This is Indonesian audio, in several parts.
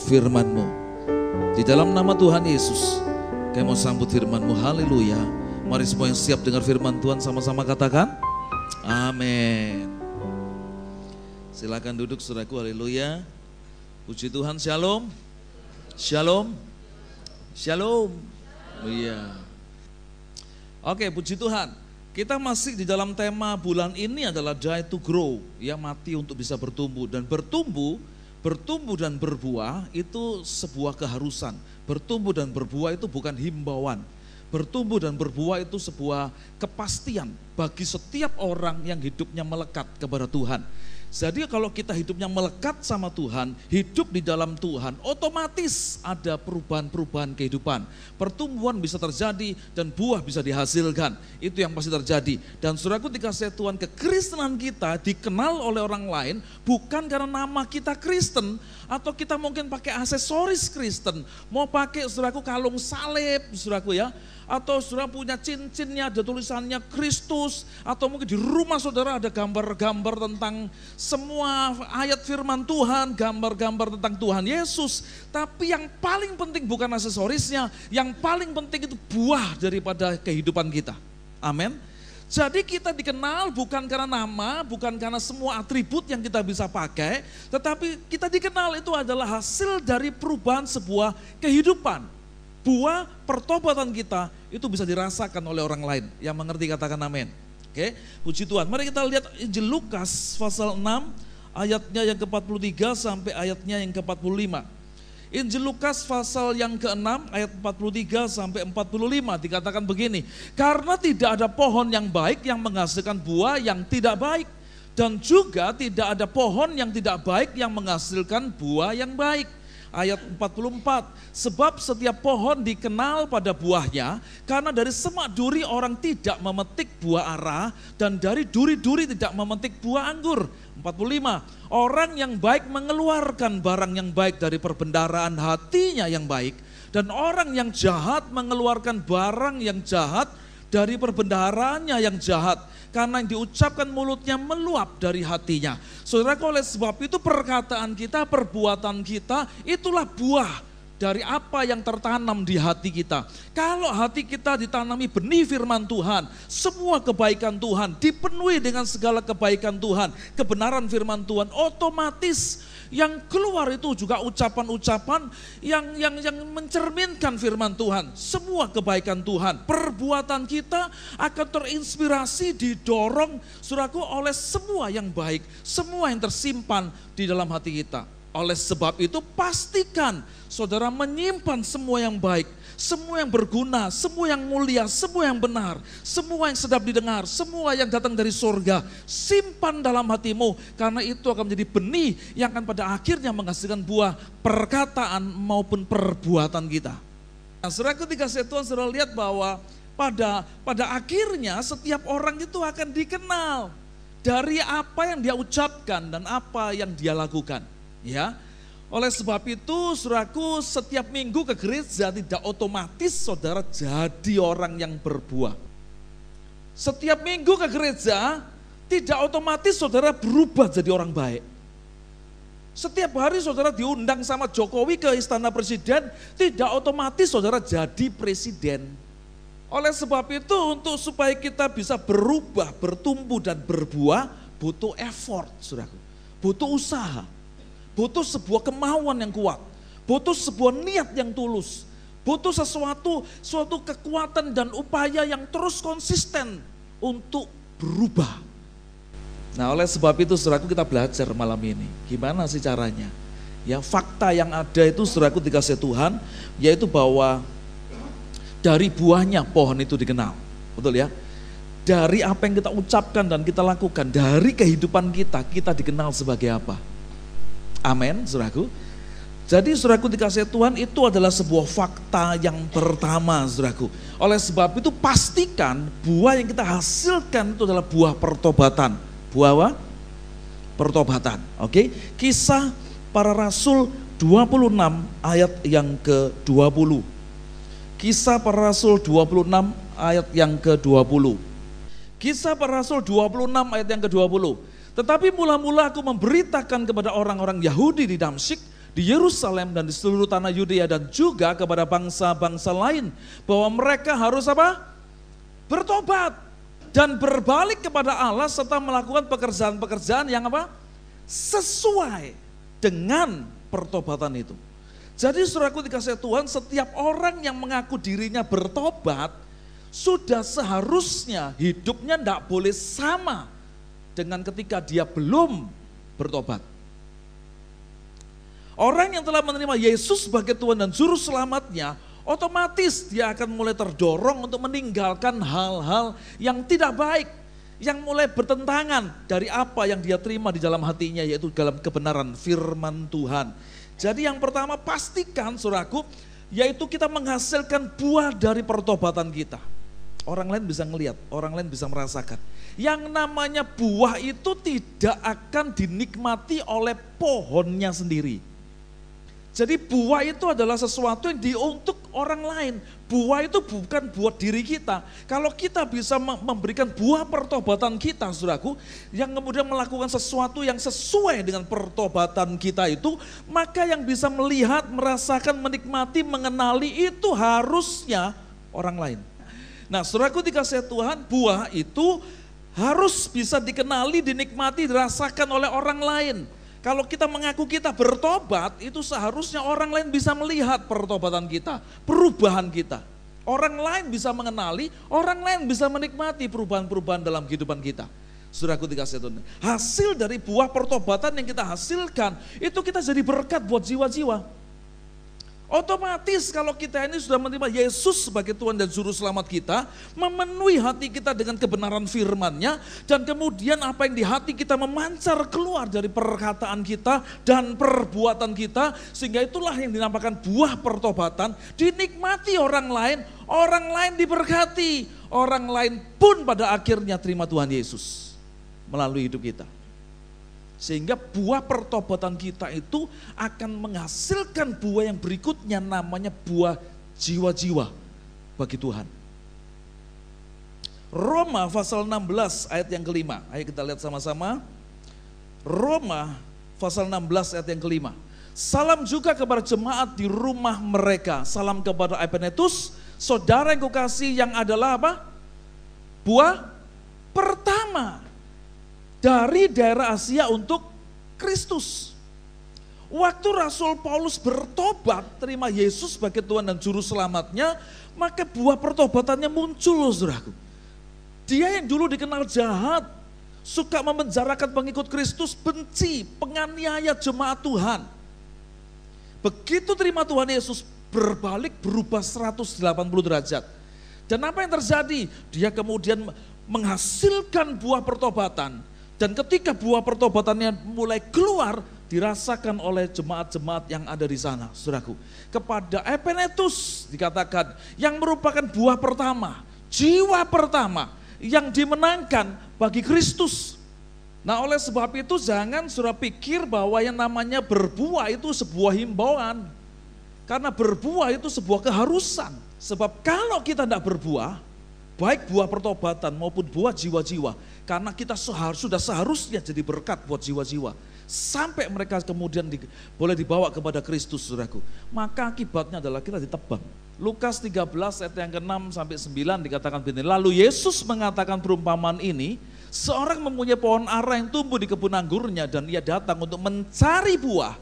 firman-Mu. Di dalam nama Tuhan Yesus, kami mau sambut firman-Mu. Haleluya. Mari semua yang siap dengar firman Tuhan sama-sama katakan amin. Silakan duduk saudaraku. Haleluya. Puji Tuhan. Shalom. Shalom. Shalom. Iya. Oke, puji Tuhan. Kita masih di dalam tema bulan ini adalah die to grow, ya, mati untuk bisa bertumbuh. Dan bertumbuh dan berbuah itu sebuah keharusan. Bertumbuh dan berbuah itu bukan himbauan. Bertumbuh dan berbuah itu sebuah kepastian bagi setiap orang yang hidupnya melekat kepada Tuhan. Jadi kalau kita hidupnya melekat sama Tuhan, hidup di dalam Tuhan, otomatis ada perubahan-perubahan kehidupan. Pertumbuhan bisa terjadi dan buah bisa dihasilkan. Itu yang pasti terjadi. Dan saudaraku, dikasih Tuhan, kekristenan kita dikenal oleh orang lain bukan karena nama kita Kristen atau kita mungkin pakai aksesoris Kristen. Mau pakai saudaraku kalung salib, saudaraku ya. Atau saudara punya cincinnya ada tulisannya Kristus, atau mungkin di rumah saudara ada gambar-gambar tentang semua ayat firman Tuhan, gambar-gambar tentang Tuhan Yesus. Tapi yang paling penting bukan aksesorisnya, yang paling penting itu buah daripada kehidupan kita. Amin. Jadi kita dikenal bukan karena nama, bukan karena semua atribut yang kita bisa pakai, tetapi kita dikenal itu adalah hasil dari perubahan sebuah kehidupan. Buah pertobatan kita itu bisa dirasakan oleh orang lain. Yang mengerti katakan amin. Oke, puji Tuhan. Mari kita lihat Injil Lukas pasal 6 ayatnya yang ke-43 sampai ayatnya yang ke-45. Injil Lukas pasal yang ke-6 ayat 43 sampai 45 dikatakan begini. Karena tidak ada pohon yang baik yang menghasilkan buah yang tidak baik. Dan juga tidak ada pohon yang tidak baik yang menghasilkan buah yang baik. Ayat 44, sebab setiap pohon dikenal pada buahnya, karena dari semak duri orang tidak memetik buah ara, dan dari duri-duri tidak memetik buah anggur. 45, orang yang baik mengeluarkan barang yang baik dari perbendaharaan hatinya yang baik, dan orang yang jahat mengeluarkan barang yang jahat dari perbendaharaannya yang jahat, karena yang diucapkan mulutnya meluap dari hatinya. Saudara, oleh sebab itu perkataan kita, perbuatan kita, itulah buah dari apa yang tertanam di hati kita. Kalau hati kita ditanami benih firman Tuhan, semua kebaikan Tuhan, dipenuhi dengan segala kebaikan Tuhan, kebenaran firman Tuhan, otomatis yang keluar itu juga ucapan-ucapan yang mencerminkan firman Tuhan. Semua kebaikan Tuhan, perbuatan kita akan terinspirasi, didorong saudaraku oleh semua yang baik, semua yang tersimpan di dalam hati kita. Oleh sebab itu pastikan saudara menyimpan semua yang baik, semua yang berguna, semua yang mulia, semua yang benar, semua yang sedap didengar, semua yang datang dari surga. Simpan dalam hatimu, karena itu akan menjadi benih yang akan pada akhirnya menghasilkan buah perkataan maupun perbuatan kita. Nah, saudara, ketika Tuhan saudara lihat bahwa pada akhirnya setiap orang itu akan dikenal dari apa yang dia ucapkan dan apa yang dia lakukan. Ya, oleh sebab itu saudaraku, setiap minggu ke gereja tidak otomatis saudara jadi orang yang berbuah. Setiap minggu ke gereja tidak otomatis saudara berubah jadi orang baik. Setiap hari saudara diundang sama Jokowi ke istana presiden, tidak otomatis saudara jadi presiden. Oleh sebab itu untuk supaya kita bisa berubah, bertumbuh dan berbuah, butuh effort saudaraku, butuh usaha. Butuh sebuah kemauan yang kuat, butuh sebuah niat yang tulus, butuh suatu kekuatan dan upaya yang terus konsisten untuk berubah. Nah, oleh sebab itu saudaraku, kita belajar malam ini, gimana sih caranya? Ya, fakta yang ada itu saudaraku dikasih Tuhan, yaitu bahwa dari buahnya pohon itu dikenal, betul ya? Dari apa yang kita ucapkan dan kita lakukan, dari kehidupan kita dikenal sebagai apa? Amin, saudaraku. Jadi saudaraku dikasih Tuhan, itu adalah sebuah fakta yang pertama, saudaraku. Oleh sebab itu pastikan buah yang kita hasilkan itu adalah buah pertobatan. Buah apa? Pertobatan. Oke. Kisah Para Rasul 26 ayat yang ke-20. Kisah Para Rasul 26 ayat yang ke-20. Kisah Para Rasul 26 ayat yang ke-20. Tetapi mula-mula aku memberitakan kepada orang-orang Yahudi di Damsyik di Yerusalem dan di seluruh tanah Yudea dan juga kepada bangsa-bangsa lain bahwa mereka harus apa? Bertobat dan berbalik kepada Allah serta melakukan pekerjaan-pekerjaan yang apa? Sesuai dengan pertobatan itu. Jadi saudaraku dikasih Tuhan, setiap orang yang mengaku dirinya bertobat sudah seharusnya hidupnya tidak boleh sama dengan ketika dia belum bertobat. Orang yang telah menerima Yesus sebagai Tuhan dan Juru Selamatnya, otomatis dia akan mulai terdorong untuk meninggalkan hal-hal yang tidak baik, yang mulai bertentangan dari apa yang dia terima di dalam hatinya, yaitu dalam kebenaran firman Tuhan. Jadi yang pertama pastikan saudaraku, yaitu kita menghasilkan buah dari pertobatan kita. Orang lain bisa ngelihat, orang lain bisa merasakan. Yang namanya buah itu tidak akan dinikmati oleh pohonnya sendiri. Jadi buah itu adalah sesuatu yang untuk orang lain. Buah itu bukan buat diri kita. Kalau kita bisa memberikan buah pertobatan kita, saudaraku, yang kemudian melakukan sesuatu yang sesuai dengan pertobatan kita itu, maka yang bisa melihat, merasakan, menikmati, mengenali itu harusnya orang lain. Nah, saudaraku dikasih Tuhan, buah itu harus bisa dikenali, dinikmati, dirasakan oleh orang lain. Kalau kita mengaku kita bertobat, itu seharusnya orang lain bisa melihat pertobatan kita, perubahan kita. Orang lain bisa mengenali, orang lain bisa menikmati perubahan-perubahan dalam kehidupan kita. Saudaraku dikasih Tuhan, hasil dari buah pertobatan yang kita hasilkan, itu kita jadi berkat buat jiwa-jiwa. Otomatis kalau kita ini sudah menerima Yesus sebagai Tuhan dan Juru Selamat kita, memenuhi hati kita dengan kebenaran firman-Nya, dan kemudian apa yang di hati kita memancar keluar dari perkataan kita dan perbuatan kita, sehingga itulah yang dinamakan buah pertobatan, dinikmati orang lain diberkati, orang lain pun pada akhirnya terima Tuhan Yesus melalui hidup kita. Sehingga buah pertobatan kita itu akan menghasilkan buah yang berikutnya, namanya buah jiwa-jiwa bagi Tuhan. Roma pasal 16 ayat yang kelima. Ayo kita lihat sama-sama. Roma pasal 16 ayat yang kelima. Salam juga kepada jemaat di rumah mereka. Salam kepada Epenetus, saudara yang kukasih, yang adalah apa? Buah pertama dari daerah Asia untuk Kristus. Waktu Rasul Paulus bertobat, terima Yesus sebagai Tuhan dan Juru Selamatnya, maka buah pertobatannya muncul, saudaraku. Dia yang dulu dikenal jahat, suka memenjarakan pengikut Kristus, benci, penganiaya jemaat Tuhan. Begitu terima Tuhan Yesus, berbalik, berubah 180 derajat. Dan apa yang terjadi? Dia kemudian menghasilkan buah pertobatan. Dan ketika buah pertobatannya mulai keluar, dirasakan oleh jemaat-jemaat yang ada di sana, saudaraku. Kepada Epenetus dikatakan, yang merupakan buah pertama, jiwa pertama, yang dimenangkan bagi Kristus. Nah, oleh sebab itu jangan saudara pikir bahwa yang namanya berbuah itu sebuah himbauan. Karena berbuah itu sebuah keharusan. Sebab kalau kita tidak berbuah, baik buah pertobatan maupun buah jiwa-jiwa, karena kita sudah seharusnya jadi berkat buat jiwa-jiwa, sampai mereka kemudian boleh dibawa kepada Kristus, saudaraku. Maka akibatnya adalah kita ditebang. Lukas 13 ayat yang ke-6 sampai 9 dikatakan begini, lalu Yesus mengatakan perumpamaan ini, seorang mempunyai pohon ara yang tumbuh di kebun anggurnya, dan ia datang untuk mencari buah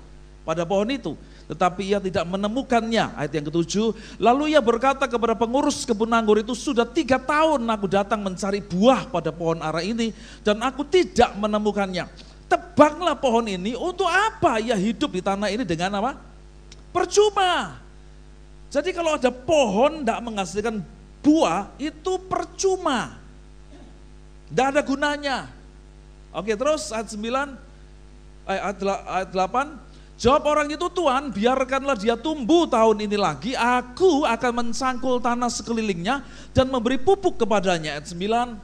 pada pohon itu. Tetapi ia tidak menemukannya. Ayat yang ke-7, lalu ia berkata kepada pengurus kebun anggur itu, sudah 3 tahun aku datang mencari buah pada pohon ara ini, dan aku tidak menemukannya. Tebanglah pohon ini, untuk apa ia hidup di tanah ini dengan apa? Percuma. Jadi kalau ada pohon tidak menghasilkan buah, itu percuma. Tidak ada gunanya. Oke, terus ayat 9, ayat 8, jawab orang itu, Tuhan, biarkanlah dia tumbuh tahun ini lagi, aku akan mencangkul tanah sekelilingnya dan memberi pupuk kepadanya. Ayat 9,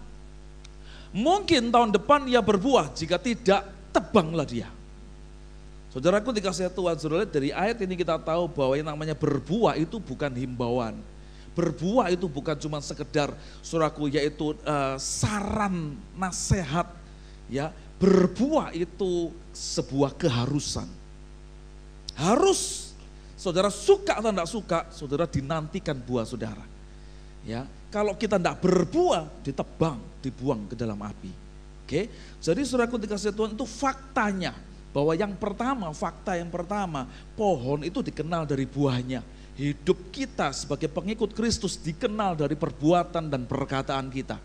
mungkin tahun depan ia berbuah, jika tidak, tebanglah dia. Saudaraku dikasih Tuhan, saudara, dari ayat ini kita tahu bahwa yang namanya berbuah itu bukan himbauan. Berbuah itu bukan cuma sekedar, saudaraku, yaitu saran, nasihat. Ya, berbuah itu sebuah keharusan. harus. Saudara suka atau tidak suka, saudara dinantikan buah saudara. Ya, kalau kita tidak berbuah, ditebang, dibuang ke dalam api. Oke, jadi saudaraku dikasih Tuhan, itu faktanya. Bahwa fakta yang pertama, pohon itu dikenal dari buahnya. Hidup kita sebagai pengikut Kristus dikenal dari perbuatan dan perkataan kita.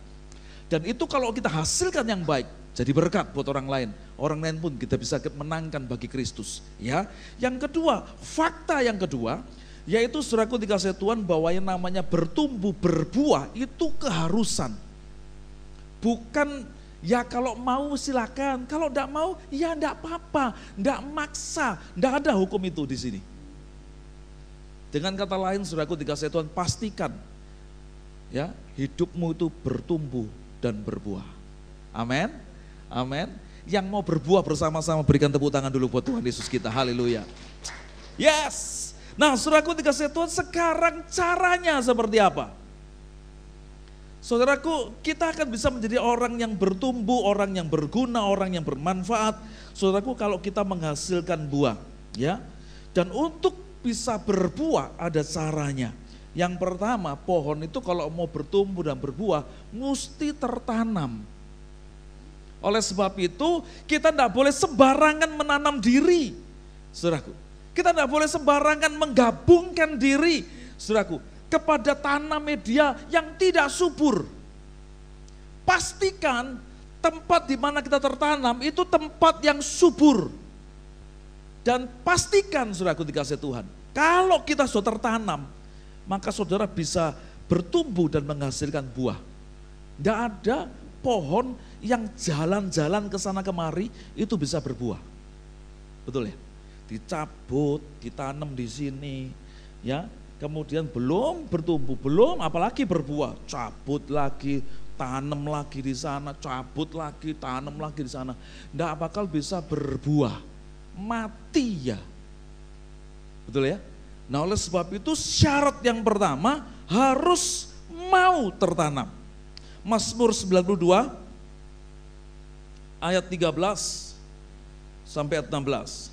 Dan itu kalau kita hasilkan yang baik, jadi berkat buat orang lain. Orang lain pun kita bisa menangkan bagi Kristus. Ya, yang kedua, fakta yang kedua, yaitu saudaraku dikasih Tuhan bahwa yang namanya bertumbuh berbuah itu keharusan. Bukan ya kalau mau silakan, kalau tidak mau ya tidak apa-apa, tidak maksa, tidak ada hukum itu di sini. Dengan kata lain saudaraku dikasih Tuhan, pastikan ya hidupmu itu bertumbuh dan berbuah. Amin. Amin. Yang mau berbuah bersama-sama berikan tepuk tangan dulu buat Tuhan Yesus kita. Haleluya. Yes. Nah, saudaraku dikasih Tuhan, sekarang caranya seperti apa? Saudaraku, kita akan bisa menjadi orang yang bertumbuh, orang yang berguna, orang yang bermanfaat. Saudaraku, kalau kita menghasilkan buah, ya. Dan untuk bisa berbuah ada caranya. Yang pertama, pohon itu kalau mau bertumbuh dan berbuah mesti tertanam. Oleh sebab itu, kita tidak boleh sembarangan menanam diri. Saudaraku, kita tidak boleh sembarangan menggabungkan diri, saudaraku, kepada tanah media yang tidak subur. Pastikan tempat di mana kita tertanam itu tempat yang subur. Dan pastikan, saudaraku dikasih Tuhan, kalau kita sudah tertanam, maka saudara bisa bertumbuh dan menghasilkan buah. Tidak ada pohon yang jalan-jalan ke sana kemari itu bisa berbuah. Betul ya? Dicabut, ditanam di sini, ya. Kemudian belum bertumbuh, belum apalagi berbuah, cabut lagi, tanam lagi di sana, cabut lagi, tanam lagi di sana. Tidak bakal bisa berbuah, mati ya. Betul ya? Nah, oleh sebab itu syarat yang pertama harus mau tertanam. Mazmur 92 ayat 13 sampai ayat 16.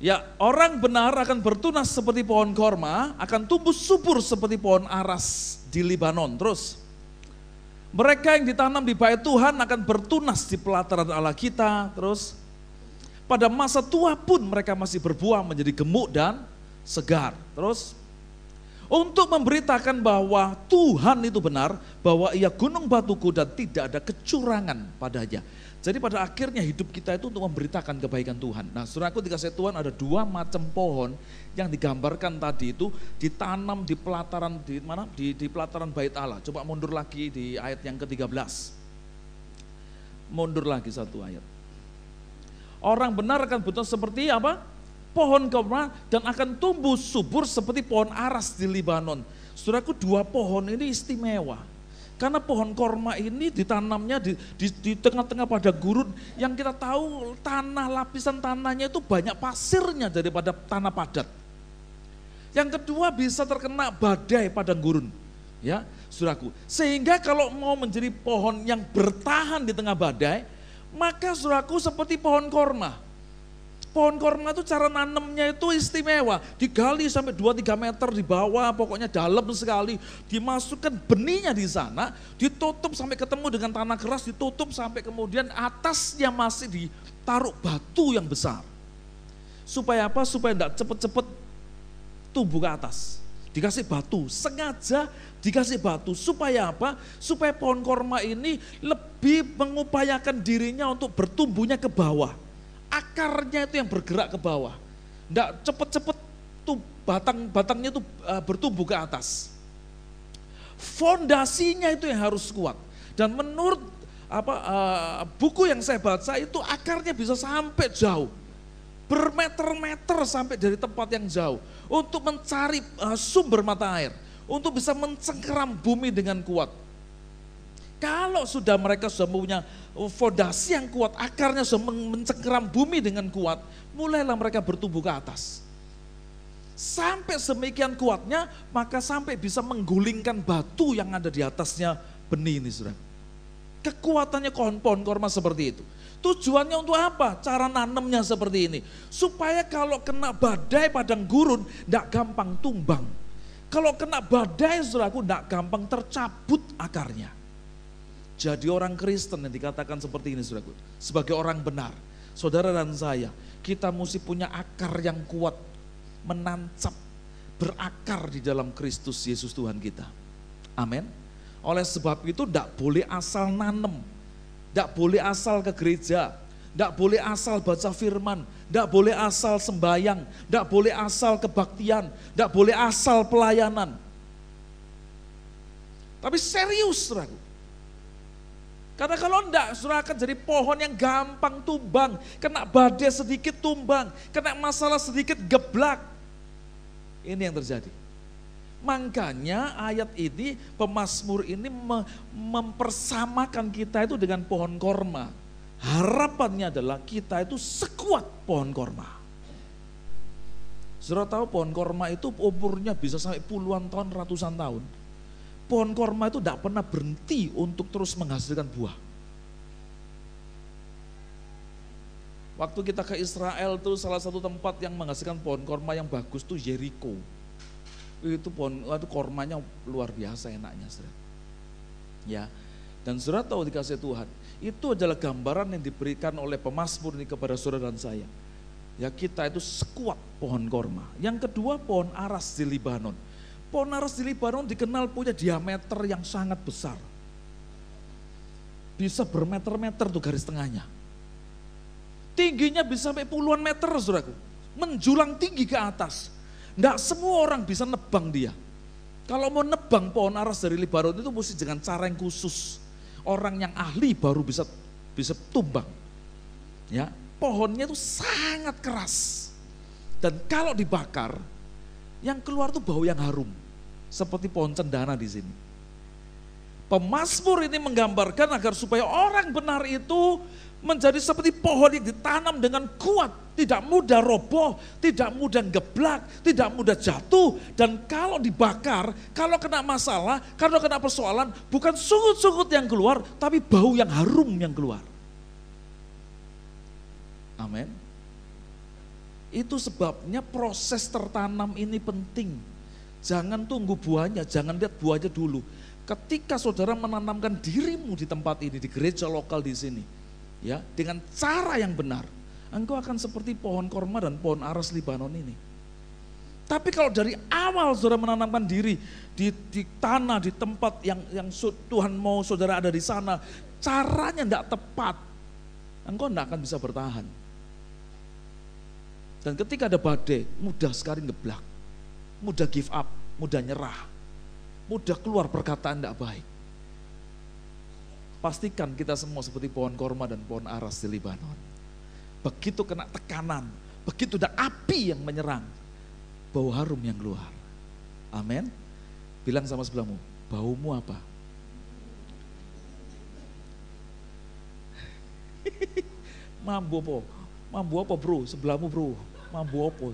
Ya, orang benar akan bertunas seperti pohon korma, akan tumbuh subur seperti pohon aras di Libanon. Terus, mereka yang ditanam di bait Tuhan akan bertunas di pelataran Allah kita. Terus, pada masa tua pun mereka masih berbuah menjadi gemuk dan segar. Terus, untuk memberitakan bahwa Tuhan itu benar, bahwa ia gunung batuku dan tidak ada kecurangan padanya. Jadi pada akhirnya hidup kita itu untuk memberitakan kebaikan Tuhan. Nah, saudaraku dikasih Tuhan, ada dua macam pohon yang digambarkan tadi itu ditanam di pelataran di mana? Di pelataran bait Allah. Coba mundur lagi di ayat yang ke-13. Mundur lagi satu ayat. Orang benar akan bertunas seperti apa? Pohon korma dan akan tumbuh subur seperti pohon aras di Libanon. Saudaraku, dua pohon ini istimewa. Karena pohon korma ini ditanamnya di tengah-tengah pada gurun yang kita tahu lapisan tanahnya itu banyak pasirnya daripada tanah padat. Yang kedua bisa terkena badai padang gurun. Ya, saudaraku. Sehingga kalau mau menjadi pohon yang bertahan di tengah badai, maka saudaraku seperti pohon korma. Pohon korma itu cara nanamnya itu istimewa, digali sampai 2-3 meter di bawah, pokoknya dalam sekali, dimasukkan benihnya di sana, ditutup sampai ketemu dengan tanah keras, ditutup sampai kemudian atasnya masih ditaruh batu yang besar. Supaya apa? Supaya tidak cepat-cepat tumbuh ke atas. Dikasih batu, sengaja dikasih batu, supaya apa? Supaya pohon korma ini lebih mengupayakan dirinya untuk bertumbuhnya ke bawah. Akarnya itu yang bergerak ke bawah. Tidak cepat-cepat tuh batangnya itu bertumbuh ke atas. Fondasinya itu yang harus kuat. Dan menurut buku yang saya baca itu akarnya bisa sampai jauh. Bermeter-meter sampai dari tempat yang jauh. Untuk mencari sumber mata air. Untuk bisa mencengkeram bumi dengan kuat. Kalau sudah mereka sudah punya fondasi yang kuat, akarnya sudah mencengkeram bumi dengan kuat, mulailah mereka bertumbuh ke atas. Sampai semikian kuatnya, maka sampai bisa menggulingkan batu yang ada di atasnya benih ini, saudara. kekuatannya pohon korma seperti itu. Tujuannya untuk apa? Cara nanamnya seperti ini. Supaya kalau kena badai padang gurun, tidak gampang tumbang. Kalau kena badai, saudaraku, tidak gampang tercabut akarnya. Jadi orang Kristen yang dikatakan seperti ini, saudaraku, sebagai orang benar, saudara dan saya, kita mesti punya akar yang kuat, menancap, berakar di dalam Kristus Yesus Tuhan kita. Amin. Oleh sebab itu tidak boleh asal nanem, tidak boleh asal ke gereja, tidak boleh asal baca firman, tidak boleh asal sembahyang, tidak boleh asal kebaktian, tidak boleh asal pelayanan. Tapi serius, saudaraku. Karena kalau enggak, saudara akan jadi pohon yang gampang tumbang, kena badai sedikit tumbang, kena masalah sedikit geblak. Ini yang terjadi. Makanya ayat ini, pemazmur ini mempersamakan kita itu dengan pohon korma. Harapannya adalah kita itu sekuat pohon korma. Saudara tahu pohon korma itu umurnya bisa sampai puluhan tahun, ratusan tahun. Pohon korma itu tidak pernah berhenti untuk terus menghasilkan buah. Waktu kita ke Israel tuh salah satu tempat yang menghasilkan pohon korma yang bagus tuh Jericho. Itu kormanya luar biasa enaknya, saudara. Ya. Dan saudara tahu dikasih Tuhan, itu adalah gambaran yang diberikan oleh pemazmur ini kepada saudara dan saya. Ya, kita itu sekuat pohon korma. Yang kedua, pohon aras di Libanon. Pohon aras di Libanon dikenal punya diameter yang sangat besar. Bisa bermeter-meter tuh garis tengahnya. Tingginya bisa sampai puluhan meter, saudaraku. Menjulang tinggi ke atas. Tidak semua orang bisa nebang dia. Kalau mau nebang pohon aras dari Libanon itu mesti dengan cara yang khusus. Orang yang ahli baru bisa tumbang. Ya, pohonnya itu sangat keras. Dan kalau dibakar, yang keluar tuh bau yang harum. Seperti pohon cendana di sini. Pemazmur ini menggambarkan agar supaya orang benar itu menjadi seperti pohon yang ditanam dengan kuat, tidak mudah roboh, tidak mudah geblak, tidak mudah jatuh, dan kalau dibakar, kalau kena masalah, kalau kena persoalan, bukan sungut-sungut yang keluar, tapi bau yang harum yang keluar. Amin. Itu sebabnya proses tertanam ini penting. Jangan tunggu buahnya, jangan lihat buahnya dulu. Ketika saudara menanamkan dirimu di tempat ini, di gereja lokal di sini, ya, dengan cara yang benar, engkau akan seperti pohon korma dan pohon aras Libanon ini. Tapi kalau dari awal saudara menanamkan diri di tanah, di tempat yang Tuhan mau saudara ada di sana, caranya tidak tepat, engkau tidak akan bisa bertahan. Dan ketika ada badai, mudah sekali ngeblak, mudah give up, mudah nyerah, mudah keluar perkataan tidak baik. Pastikan kita semua seperti pohon korma dan pohon aras di Libanon. Begitu kena tekanan, begitu ada api yang menyerang, bau harum yang keluar. Amin. Bilang sama sebelahmu, baumu apa? Mambu apa bro? Sebelahmu bro, mambu apa?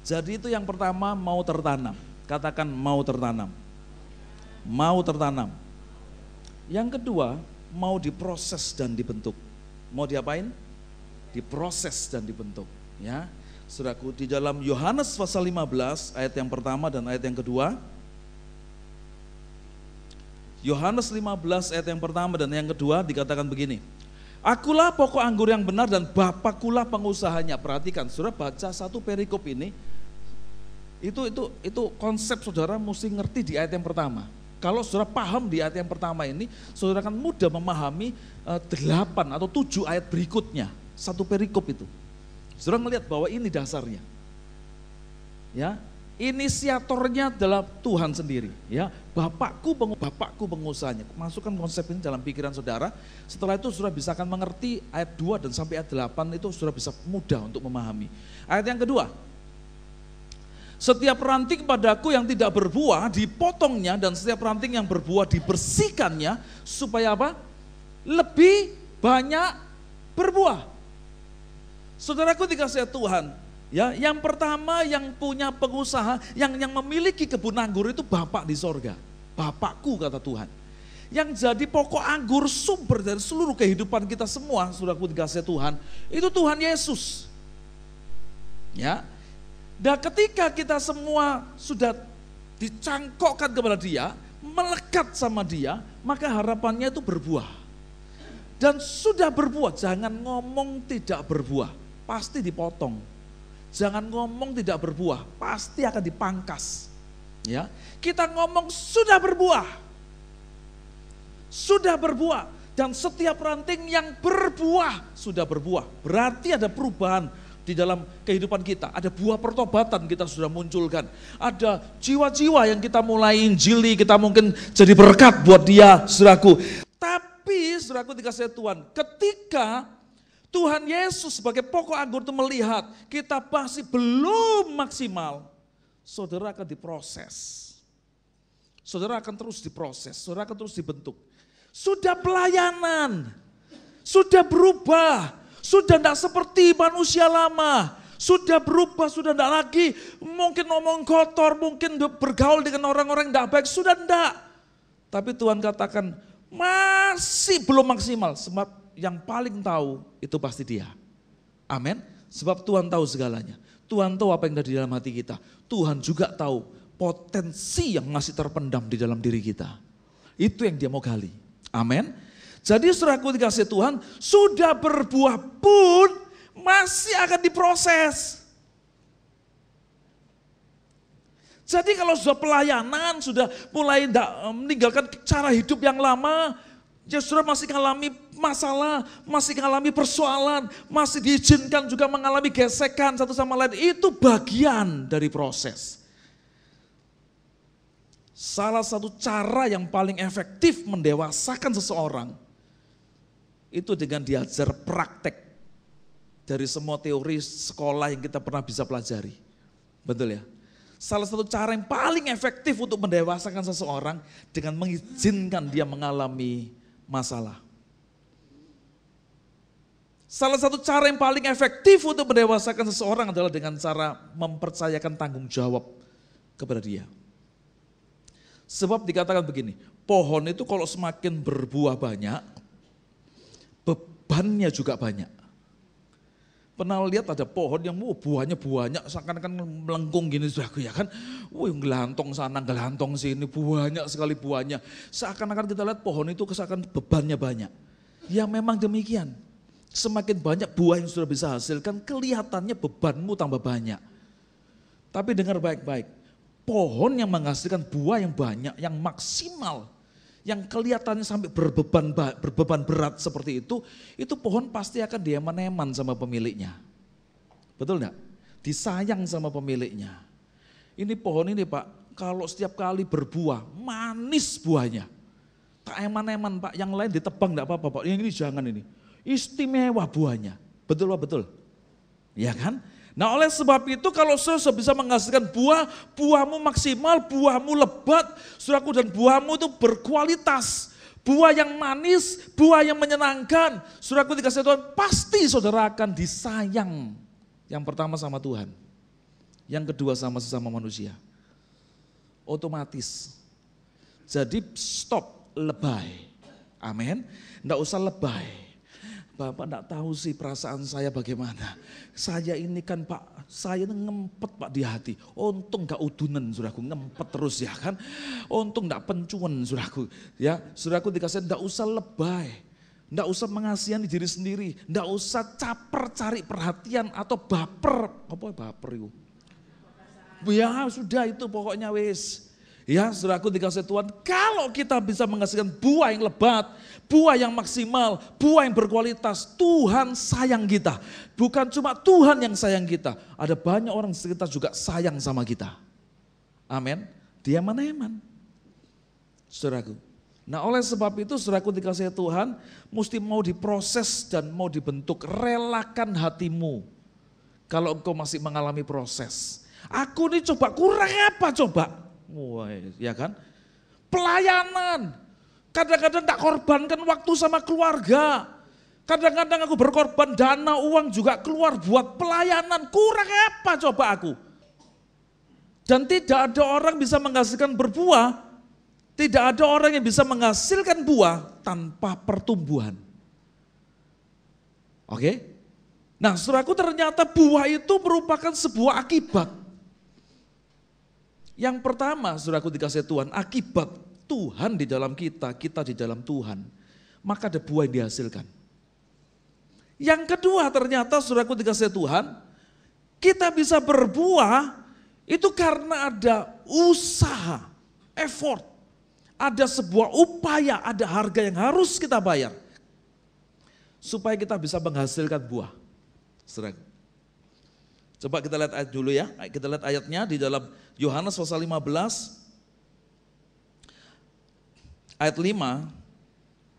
Jadi itu yang pertama, mau tertanam. Katakan mau tertanam. Mau tertanam. Yang kedua, mau diproses dan dibentuk. Mau diapain? Diproses dan dibentuk. Ya, saudaraku, di dalam Yohanes pasal 15 ayat yang pertama dan ayat yang kedua. Yohanes 15 ayat yang pertama dan yang kedua dikatakan begini. Akulah pokok anggur yang benar dan Bapakulah pengusahanya. Perhatikan, saudara baca satu perikop ini. Itu konsep saudara mesti ngerti di ayat yang pertama. Kalau saudara paham di ayat yang pertama ini, saudara akan mudah memahami 8 atau 7 ayat berikutnya. Satu perikop itu. Saudara melihat bahwa ini dasarnya. Ya, inisiatornya adalah Tuhan sendiri. Ya, Bapakku pengusahanya. Masukkan konsep ini dalam pikiran saudara. Setelah itu saudara bisa akan mengerti ayat 2 dan sampai ayat 8 itu saudara bisa mudah untuk memahami. Ayat yang kedua. Setiap ranting padaku yang tidak berbuah dipotongnya dan setiap ranting yang berbuah dibersihkannya supaya apa? Lebih banyak berbuah. Saudaraku dikasih Tuhan, ya, yang pertama yang punya pengusaha, yang memiliki kebun anggur itu Bapak di sorga. Bapakku kata Tuhan. Yang jadi pokok anggur, sumber dari seluruh kehidupan kita semua, saudaraku dikasih Tuhan, itu Tuhan Yesus. Ya. Dan ketika kita semua sudah dicangkokkan kepada Dia, melekat sama Dia, maka harapannya itu berbuah. Dan sudah berbuah, jangan ngomong tidak berbuah, pasti dipotong. Jangan ngomong tidak berbuah, pasti akan dipangkas. Ya, kita ngomong sudah berbuah. Sudah berbuah, dan setiap ranting yang berbuah sudah berbuah. Berarti ada perubahan di dalam kehidupan kita. Ada buah pertobatan kita sudah munculkan. Ada jiwa-jiwa yang kita mulai injili, kita mungkin jadi berkat buat dia, saudaraku. Tapi saudaraku dikasih Tuhan, ketika Tuhan Yesus sebagai pokok anggur itu melihat kita masih belum maksimal, saudara akan diproses. Saudara akan terus diproses, saudara akan terus dibentuk. Sudah pelayanan, sudah berubah, sudah tidak seperti manusia lama, sudah berubah, sudah tidak lagi mungkin ngomong kotor, mungkin bergaul dengan orang-orang yang tidak baik, sudah tidak. Tapi Tuhan katakan masih belum maksimal, sebab yang paling tahu itu pasti Dia. Amin. Sebab Tuhan tahu segalanya. Tuhan tahu apa yang ada di dalam hati kita. Tuhan juga tahu potensi yang masih terpendam di dalam diri kita. Itu yang Dia mau gali. Amin. Jadi saudaraku dikasih Tuhan, sudah berbuah pun masih akan diproses. Jadi kalau sudah pelayanan, sudah mulai meninggalkan cara hidup yang lama, ya saudara masih mengalami masalah, masih mengalami persoalan, masih diizinkan juga mengalami gesekan satu sama lain, itu bagian dari proses. Salah satu cara yang paling efektif mendewasakan seseorang itu dengan diajar praktek dari semua teori sekolah yang kita pernah bisa pelajari. Betul ya? Salah satu cara yang paling efektif untuk mendewasakan seseorang dengan mengizinkan dia mengalami masalah. Salah satu cara yang paling efektif untuk mendewasakan seseorang adalah dengan cara mempercayakan tanggung jawab kepada dia. Sebab dikatakan begini, pohon itu kalau semakin berbuah banyak, bebannya juga banyak. Pernah lihat ada pohon yang buahnya banyak, seakan-akan melengkung gini, saudaraku ya kan. Gelantong sana, gelantong sini, banyak sekali buahnya. Seakan-akan kita lihat pohon itu seakan bebannya banyak. Ya memang demikian. Semakin banyak buah yang sudah bisa hasilkan, kelihatannya bebanmu tambah banyak. Tapi dengar baik-baik. Pohon yang menghasilkan buah yang banyak, yang maksimal, yang kelihatannya sampai berbeban berat seperti itu pohon pasti akan dieman-eman sama pemiliknya. Betul enggak? Disayang sama pemiliknya. Ini pohon ini Pak, kalau setiap kali berbuah, manis buahnya. Tak eman-eman Pak, yang lain ditebang enggak apa-apa Pak, yang ini jangan ini. Istimewa buahnya, betul Pak, betul? Ya kan? Nah oleh sebab itu kalau saudara bisa menghasilkan buah, buahmu maksimal, buahmu lebat, saudaraku, dan buahmu itu berkualitas. Buah yang manis, buah yang menyenangkan, saudaraku dikasih Tuhan, pasti saudara akan disayang. Yang pertama sama Tuhan, yang kedua sama sesama manusia. Otomatis. Jadi stop lebay. Amin. Enggak usah lebay. Bapak enggak tahu sih perasaan saya bagaimana. Saya ini kan Pak, saya ngempet Pak di hati. Untung enggak udunan saudaraku, ngempet terus ya kan. Untung enggak pencuan saudaraku. Ya, saudaraku dikasih enggak usah lebay. Enggak usah mengasihani diri sendiri. Enggak usah caper cari perhatian atau baper. Apa baper itu? Ya sudah itu pokoknya wis. Ya saudaraku dikasih Tuhan, kalau kita bisa menghasilkan buah yang lebat, buah yang maksimal, buah yang berkualitas, Tuhan sayang kita. Bukan cuma Tuhan yang sayang kita, ada banyak orang sekitar juga sayang sama kita. Amin. Dia eman-eman. Saudaraku. Nah oleh sebab itu saudaraku dikasih Tuhan, mesti mau diproses dan mau dibentuk. Relakan hatimu kalau engkau masih mengalami proses. Aku ini coba kurang apa coba? Wah, ya kan? Pelayanan. Kadang-kadang tak korbankan waktu sama keluarga. Kadang-kadang aku berkorban dana, uang juga keluar buat pelayanan. Kurang apa coba aku? Dan tidak ada orang bisa menghasilkan berbuah. Tidak ada orang yang bisa menghasilkan buah tanpa pertumbuhan. Oke? Nah, saudaraku, ternyata buah itu merupakan sebuah akibat. Yang pertama, saudaraku dikasih Tuhan, akibat Tuhan di dalam kita, kita di dalam Tuhan, maka ada buah yang dihasilkan. Yang kedua, ternyata saudaraku dikasih Tuhan, kita bisa berbuah itu karena ada usaha, effort, ada sebuah upaya, ada harga yang harus kita bayar supaya kita bisa menghasilkan buah. Saudaraku. Coba kita lihat ayat dulu ya. Kita lihat ayatnya di dalam Yohanes pasal 15 ayat 5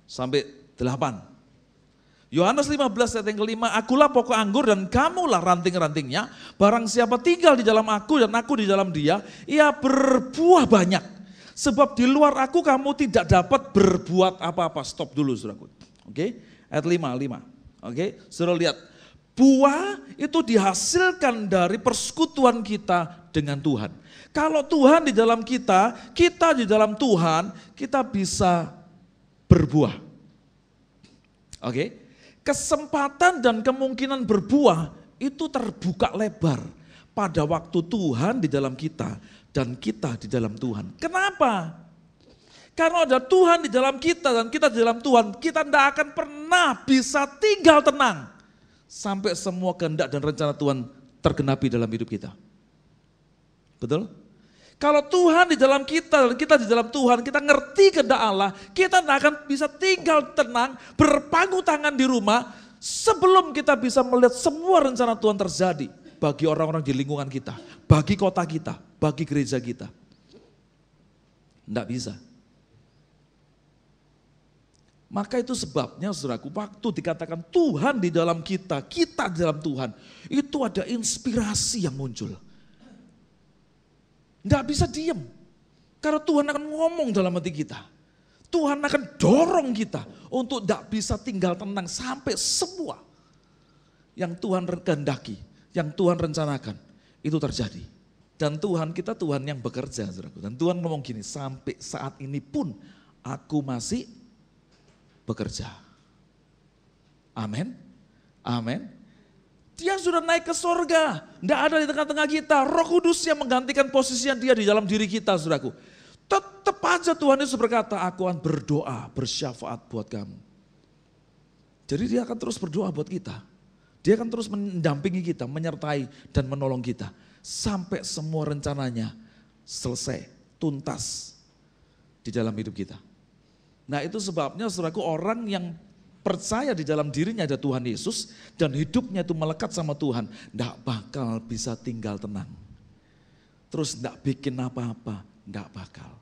sampai 8. Yohanes 15 ayat yang kelima, akulah pokok anggur dan kamulah ranting-rantingnya. Barang siapa tinggal di dalam aku dan aku di dalam dia, ia berbuah banyak. Sebab di luar aku kamu tidak dapat berbuat apa-apa. Stop dulu saudaraku. Oke, ayat 5. Oke, saudara lihat. Buah itu dihasilkan dari persekutuan kita dengan Tuhan. Kalau Tuhan di dalam kita, kita di dalam Tuhan, kita bisa berbuah. Oke? Kesempatan dan kemungkinan berbuah itu terbuka lebar pada waktu Tuhan di dalam kita dan kita di dalam Tuhan. Kenapa? Karena ada Tuhan di dalam kita dan kita di dalam Tuhan, kita tidak akan pernah bisa tinggal tenang sampai semua kehendak dan rencana Tuhan tergenapi dalam hidup kita. Betul? Kalau Tuhan di dalam kita dan kita di dalam Tuhan, kita ngerti kehendak Allah, kita tidak akan bisa tinggal tenang, berpangku tangan di rumah sebelum kita bisa melihat semua rencana Tuhan terjadi bagi orang-orang di lingkungan kita, bagi kota kita, bagi gereja kita. Tidak bisa. Maka itu sebabnya saudaraku, waktu dikatakan Tuhan di dalam kita, kita di dalam Tuhan, itu ada inspirasi yang muncul. Tidak bisa diam. Karena Tuhan akan ngomong dalam hati kita. Tuhan akan dorong kita untuk tidak bisa tinggal tenang sampai semua yang Tuhan kehendaki, yang Tuhan rencanakan, itu terjadi. Dan Tuhan kita Tuhan yang bekerja. Saudaraku. Dan Tuhan ngomong gini, sampai saat ini pun aku masih bekerja. Amin. Amin. Dia sudah naik ke sorga, tidak ada di tengah-tengah kita. Roh Kudus yang menggantikan posisinya dia di dalam diri kita, saudaraku. Tetap aja Tuhan Yesus berkata, aku akan berdoa, bersyafaat buat kamu. Jadi dia akan terus berdoa buat kita. Dia akan terus mendampingi kita, menyertai dan menolong kita. Sampai semua rencananya selesai, tuntas di dalam hidup kita. Nah itu sebabnya saudaraku, orang yang percaya di dalam dirinya ada Tuhan Yesus dan hidupnya itu melekat sama Tuhan, tidak bakal bisa tinggal tenang. Terus tidak bikin apa-apa, tidak bakal.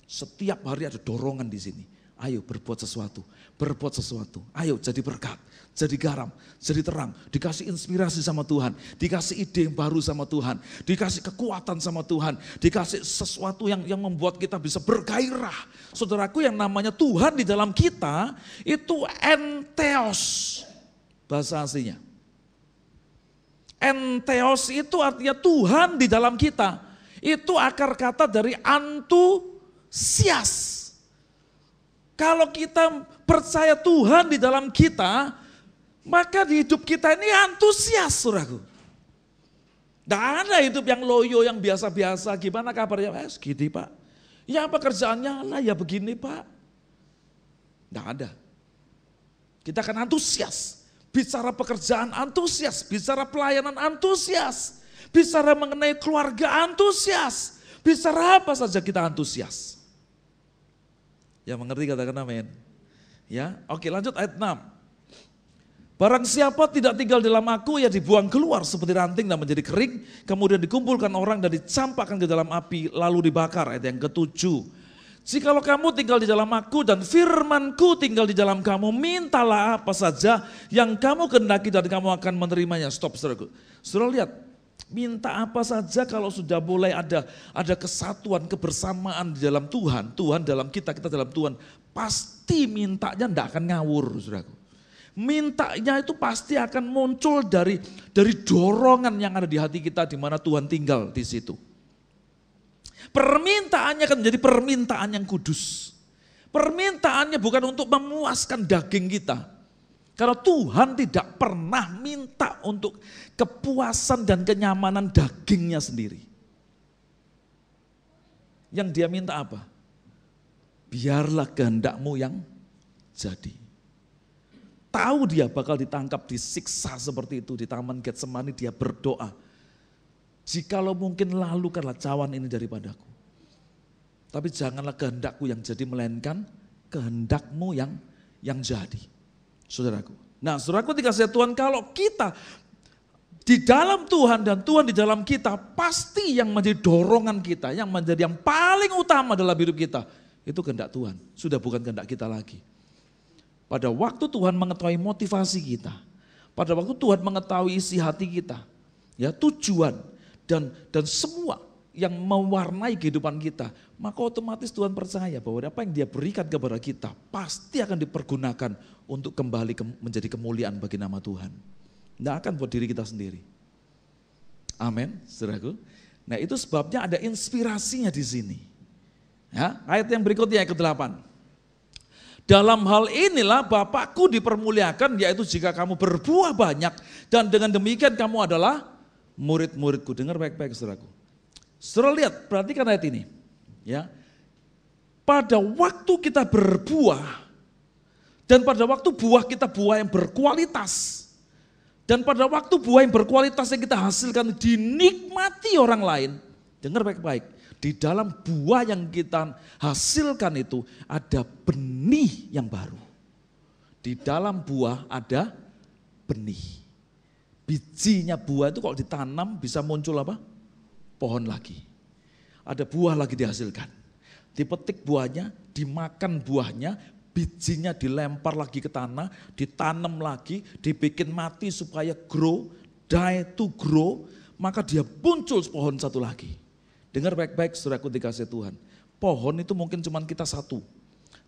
Setiap hari ada dorongan di sini. Ayo berbuat sesuatu, berbuat sesuatu. Ayo jadi berkat, jadi garam, jadi terang. Dikasih inspirasi sama Tuhan, dikasih ide yang baru sama Tuhan, dikasih kekuatan sama Tuhan, dikasih sesuatu yang membuat kita bisa bergairah. Saudaraku, yang namanya Tuhan di dalam kita itu entheos, bahasa aslinya. Entheos itu artinya Tuhan di dalam kita. Itu akar kata dari antusias. Kalau kita percaya Tuhan di dalam kita, maka di hidup kita ini antusias, saudaraku. Tidak ada hidup yang loyo, yang biasa-biasa. Gimana kabarnya? Segini Pak. Ya pekerjaannya lah ya begini Pak. Tidak ada. Kita akan antusias. Bicara pekerjaan antusias, bicara pelayanan antusias, bicara mengenai keluarga antusias, bicara apa saja kita antusias. Yang mengerti katakan amin. Ya, oke lanjut ayat 6. Barang siapa tidak tinggal dalam aku, ya dibuang keluar seperti ranting dan menjadi kering, kemudian dikumpulkan orang dan dicampakkan ke dalam api, lalu dibakar. Ayat yang ke-7. Jikalau kamu tinggal di dalam aku dan firmanku tinggal di dalam kamu, mintalah apa saja yang kamu kehendaki dan kamu akan menerimanya. Stop, saudaraku. Saudara lihat. Minta apa saja kalau sudah mulai ada kesatuan, kebersamaan di dalam Tuhan, Tuhan dalam kita, kita dalam Tuhan, pasti mintanya tidak akan ngawur, saudaraku. Mintanya itu pasti akan muncul dari dorongan yang ada di hati kita, di mana Tuhan tinggal di situ. Permintaannya akan menjadi permintaan yang kudus. Permintaannya bukan untuk memuaskan daging kita. Karena Tuhan tidak pernah minta untuk kepuasan dan kenyamanan dagingnya sendiri. Yang dia minta apa? Biarlah kehendakmu yang jadi. Tahu dia bakal ditangkap, disiksa seperti itu di Taman Getsemani, dia berdoa. Jikalau mungkin lalukanlah cawan ini daripadaku. Tapi janganlah kehendakku yang jadi, melainkan kehendakmu yang jadi. Saudaraku. Nah saudaraku dikasih Tuhan, kalau kita di dalam Tuhan dan Tuhan di dalam kita, pasti yang menjadi dorongan kita, yang menjadi yang paling utama dalam hidup kita, itu kehendak Tuhan. Sudah bukan kehendak kita lagi. Pada waktu Tuhan mengetahui motivasi kita, pada waktu Tuhan mengetahui isi hati kita, ya tujuan dan semua yang mewarnai kehidupan kita, maka otomatis Tuhan percaya bahwa apa yang dia berikan kepada kita pasti akan dipergunakan untuk kembali menjadi kemuliaan bagi nama Tuhan. Tidak akan buat diri kita sendiri. Amin, saudaraku. Nah itu sebabnya ada inspirasinya di sini. Ya, ayat yang berikutnya yang ke-8. Dalam hal inilah Bapakku dipermuliakan, yaitu jika kamu berbuah banyak, dan dengan demikian kamu adalah murid-muridku. Dengar baik-baik saudaraku. Saudara lihat, perhatikan ayat ini. Ya, pada waktu kita berbuah, dan pada waktu buah kita buah yang berkualitas, dan pada waktu buah yang berkualitas yang kita hasilkan dinikmati orang lain, dengar baik-baik, di dalam buah yang kita hasilkan itu ada benih yang baru. Di dalam buah ada benih. Bijinya buah itu kalau ditanam bisa muncul apa? Pohon lagi. Ada buah lagi dihasilkan. Dipetik buahnya, dimakan buahnya, bijinya dilempar lagi ke tanah, ditanam lagi, dibikin mati supaya grow, die to grow, maka dia muncul pohon satu lagi. Dengar baik-baik saudaraku dikasih Tuhan. Pohon itu mungkin cuma kita satu.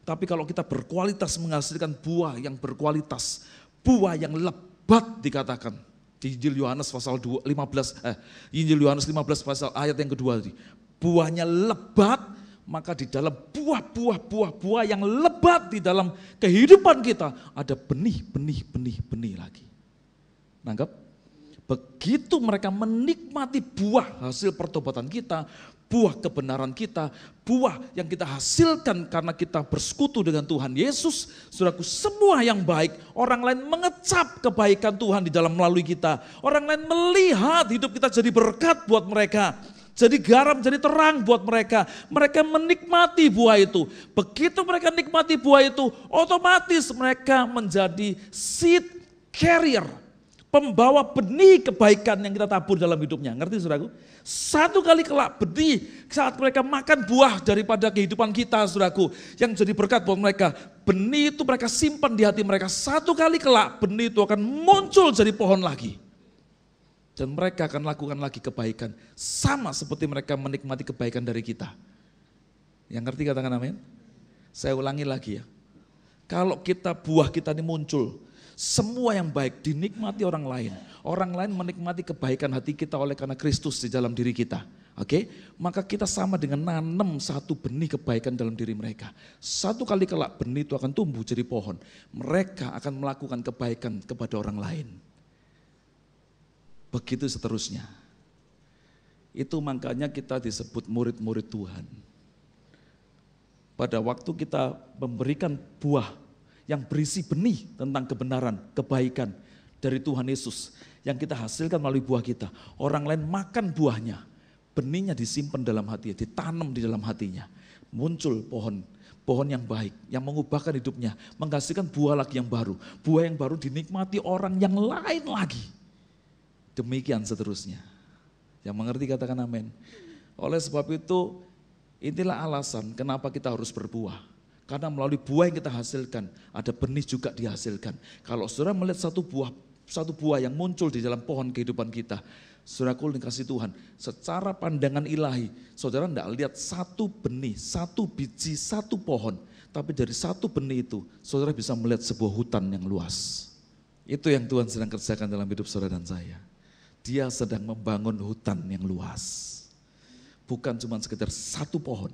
Tapi kalau kita berkualitas menghasilkan buah yang berkualitas, buah yang lebat dikatakan. Di Injil Yohanes pasal 15, Injil Yohanes 15 pasal ayat yang kedua tadi. Buahnya lebat, maka di dalam buah yang lebat di dalam kehidupan kita ada benih lagi. Nangkep? Begitu mereka menikmati buah hasil pertobatan kita, buah kebenaran kita, buah yang kita hasilkan karena kita bersekutu dengan Tuhan Yesus, saudaraku, semua yang baik, orang lain mengecap kebaikan Tuhan di dalam melalui kita. Orang lain melihat hidup kita jadi berkat buat mereka, jadi garam, jadi terang buat mereka. Mereka menikmati buah itu. Begitu mereka nikmati buah itu, otomatis mereka menjadi seed carrier, pembawa benih kebaikan yang kita tabur dalam hidupnya. Ngerti saudaraku? Satu kali kelak benih saat mereka makan buah daripada kehidupan kita saudaraku, yang jadi berkat buat mereka. Benih itu mereka simpan di hati mereka. Satu kali kelak benih itu akan muncul jadi pohon lagi. Dan mereka akan lakukan lagi kebaikan. Sama seperti mereka menikmati kebaikan dari kita. Yang ngerti katakan amin? Saya ulangi lagi ya. Kalau buah kita ini muncul, semua yang baik dinikmati orang lain. Orang lain menikmati kebaikan hati kita oleh karena Kristus di dalam diri kita. Oke, maka kita sama dengan nanam satu benih kebaikan dalam diri mereka. Satu kali kelak benih itu akan tumbuh jadi pohon. Mereka akan melakukan kebaikan kepada orang lain. Begitu seterusnya. Itu makanya kita disebut murid-murid Tuhan. Pada waktu kita memberikan buah yang berisi benih tentang kebenaran, kebaikan dari Tuhan Yesus yang kita hasilkan melalui buah kita. Orang lain makan buahnya, benihnya disimpan dalam hatinya, ditanam di dalam hatinya. Muncul pohon yang baik, yang mengubahkan hidupnya, menghasilkan buah lagi yang baru. Buah yang baru dinikmati orang yang lain lagi. Demikian seterusnya. Yang mengerti katakan amin. Oleh sebab itu, inilah alasan kenapa kita harus berbuah. Karena melalui buah yang kita hasilkan, ada benih juga dihasilkan. Kalau saudara melihat satu buah yang muncul di dalam pohon kehidupan kita, saudaraku dikasih Tuhan, secara pandangan ilahi, saudara tidak lihat satu benih, satu biji, satu pohon. Tapi dari satu benih itu, saudara bisa melihat sebuah hutan yang luas. Itu yang Tuhan sedang kerjakan dalam hidup saudara dan saya. Dia sedang membangun hutan yang luas. bukan cuma sekedar satu pohon,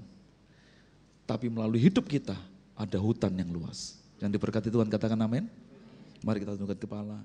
tapi melalui hidup kita ada hutan yang luas. Yang diberkati Tuhan katakan amin. Mari kita tundukkan kepala.